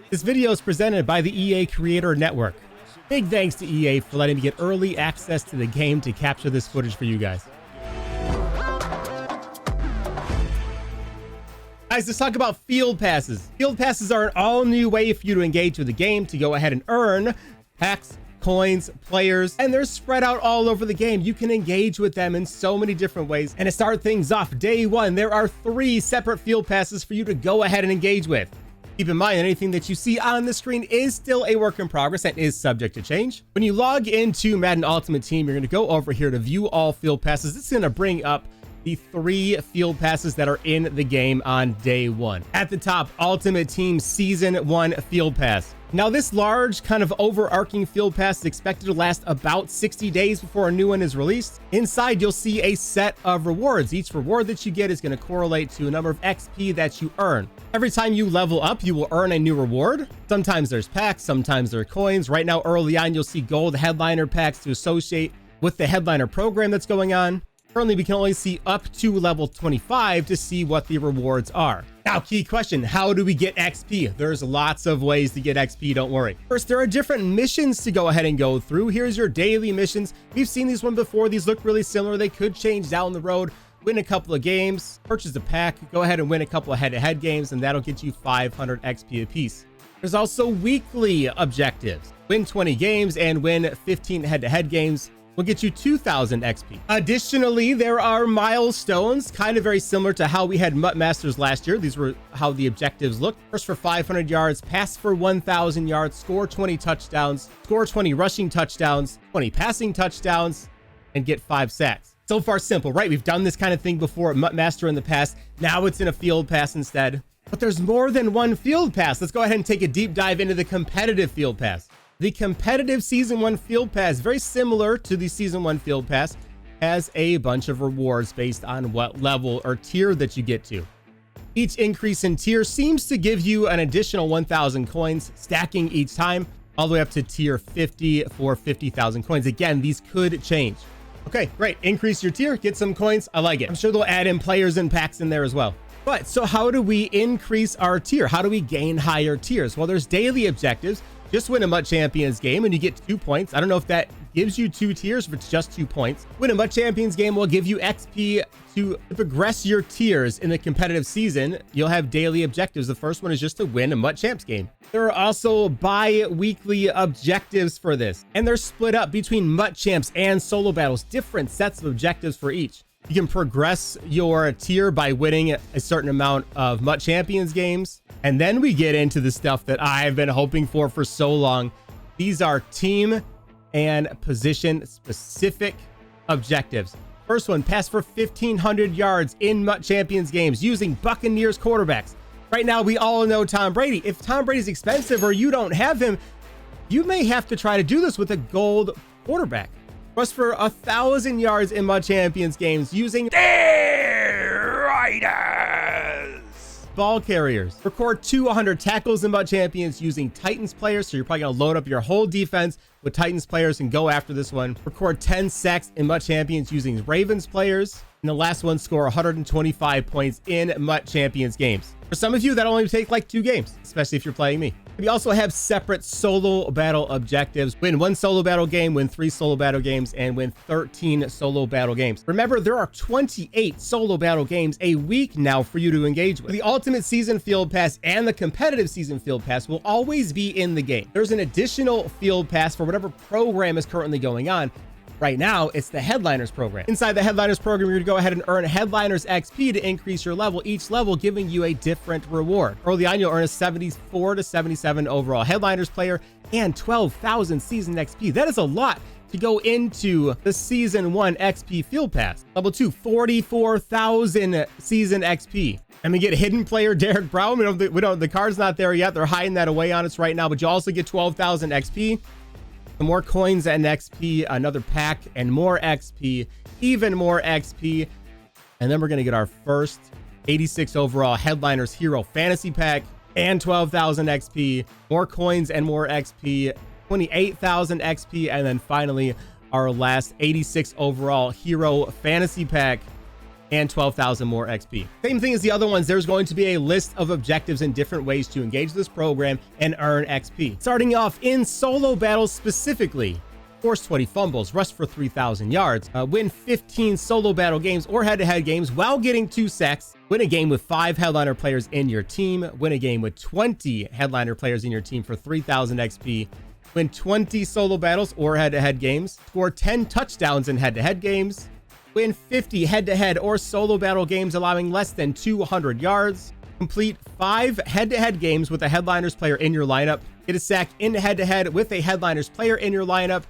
This video is presented by the EA Creator Network. Big thanks to EA for letting me get early access to the game to capture this footage for you guys. Guys, let's talk about field passes. Field passes are an all-new way for you to engage with the game to go ahead and earn packs, coins, players, and they're spread out all over the game. You can engage with them in so many different ways. And to start things off, day one, there are 3 separate field passes for you to go ahead and engage with. Keep in mind, anything that you see on the screen is still a work in progress and is subject to change. When you log into Madden Ultimate Team, you're going to go over here to view all field passes. It's going to bring up the 3 field passes that are in the game on day 1. At the top, Ultimate Team Season 1 Field Pass. Now, this large kind of overarching field pass is expected to last about 60 days before a new one is released. Inside, you'll see a set of rewards. Each reward that you get is going to correlate to a number of XP that you earn. Every time you level up, you will earn a new reward. Sometimes there's packs, sometimes there are coins. Right now, early on, you'll see gold headliner packs to associate with the headliner program that's going on. Currently, we can only see up to level 25 to see what the rewards are. Now, key question, how do we get XP? There's lots of ways to get XP, don't worry. First, there are different missions to go ahead and go through. Here's your daily missions. We've seen these one before. These look really similar. They could change down the road. Win a couple of games, purchase a pack, go ahead and win a couple of head-to-head games, and that'll get you 500 XP apiece. There's also weekly objectives. Win 20 games and win 15 head-to-head games will get you 2,000 XP. Additionally, there are milestones, kind of very similar to how we had MUT Masters last year. These were how the objectives looked. First for 500 yards, pass for 1,000 yards, score 20 touchdowns, score 20 rushing touchdowns, 20 passing touchdowns, and get 5 sacks. So far simple, right? We've done this kind of thing before at MUT Master in the past. Now it's in a field pass instead. But there's more than one field pass. Let's go ahead and take a deep dive into the competitive field pass. The competitive Season 1 Field Pass, very similar to the Season 1 Field Pass, has a bunch of rewards based on what level or tier that you get to. Each increase in tier seems to give you an additional 1,000 coins, stacking each time, all the way up to tier 50 for 50,000 coins. Again, these could change. Okay, great. Increase your tier, get some coins. I like it. I'm sure they'll add in players and packs in there as well. But so how do we increase our tier? How do we gain higher tiers? Well, there's daily objectives. Just win a MUT Champions game and you get 2 points. I don't know if that gives you 2 tiers, if it's just 2 points. Win a MUT Champions game will give you XP to progress your tiers in the competitive season. You'll have daily objectives. The first one is just to win a MUT Champs game. There are also bi-weekly objectives for this, and they're split up between MUT Champs and solo battles, different sets of objectives for each. You can progress your tier by winning a certain amount of MUT Champions games. And then we get into the stuff that I've been hoping for so long. These are team and position specific objectives. First one, pass for 1,500 yards in MUT Champions games using Buccaneers quarterbacks. Right now, we all know Tom Brady. If Tom Brady's expensive or you don't have him, you may have to try to do this with a gold quarterback. Rush for 1,000 yards in MUT Champions games using ball carriers. Record 200 tackles in MUT Champions using Titans players. So you're probably going to load up your whole defense with Titans players and go after this one. Record 10 sacks in MUT Champions using Ravens players. And the last one, score 125 points in MUT Champions games. For some of you, that'll only take like 2 games, especially if you're playing me. We also have separate solo battle objectives. Win 1 solo battle game, win 3 solo battle games, and win 13 solo battle games. Remember, there are 28 solo battle games a week now for you to engage with. The Ultimate Season Field Pass and the Competitive Season Field Pass will always be in the game. There's an additional Field Pass for whatever program is currently going on. Right now, it's the Headliners program. Inside the Headliners program, you're going to go ahead and earn Headliners XP to increase your level, each level giving you a different reward. Early on, you'll earn a 74 to 77 overall Headliners player and 12,000 season XP. That is a lot to go into the Season 1 XP Field Pass. Level 2, 44,000 season XP. And we get Hidden Player Derek Brown. The card's not there yet. They're hiding that away on us right now, but you also get 12,000 XP. Some more coins and XP, another pack and more XP, even more XP. And then we're going to get our first 86 overall Headliners Hero Fantasy Pack and 12,000 XP, more coins and more XP, 28,000 XP. And then finally, our last 86 overall Hero Fantasy Pack and 12,000 more XP. Same thing as the other ones, there's going to be a list of objectives and different ways to engage this program and earn XP. Starting off in solo battles specifically, force 20 fumbles, rush for 3,000 yards, win 15 solo battle games or head-to-head games while getting 2 sacks, win a game with 5 headliner players in your team, win a game with 20 headliner players in your team for 3,000 XP, win 20 solo battles or head-to-head games, score 10 touchdowns in head-to-head games, win 50 head-to-head or solo battle games allowing less than 200 yards, complete 5 head-to-head games with a headliners player in your lineup, get a sack in head-to-head with a headliners player in your lineup,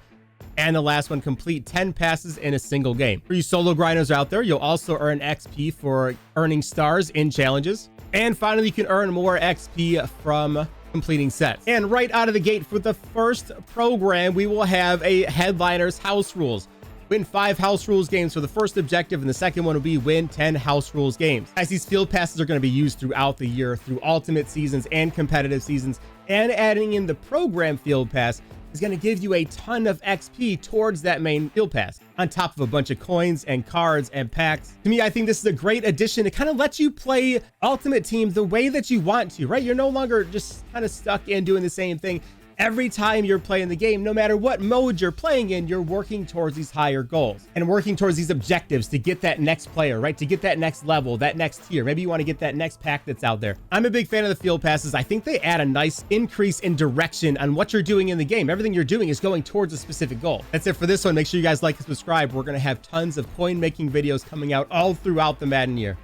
and the last one, complete 10 passes in a single game. For you solo grinders out there, you'll also earn XP for earning stars in challenges. And finally, you can earn more XP from completing sets. And right out of the gate for the first program, we will have a headliners house rules. Win 5 house rules games for the first objective, and the second one will be win 10 house rules games. As these field passes are going to be used throughout the year through ultimate seasons and competitive seasons, and adding in the program field pass is going to give you a ton of XP towards that main field pass, on top of a bunch of coins and cards and packs. To me, I think this is a great addition to kind of let you play Ultimate Team the way that you want to, right? You're no longer just kind of stuck in doing the same thing. Every time you're playing the game, no matter what mode you're playing in, you're working towards these higher goals and working towards these objectives to get that next player, right? To get that next level, that next tier. Maybe you want to get that next pack that's out there. I'm a big fan of the field passes. I think they add a nice increase in direction on what you're doing in the game. Everything you're doing is going towards a specific goal. That's it for this one. Make sure you guys like and subscribe. We're going to have tons of coin making videos coming out all throughout the Madden year.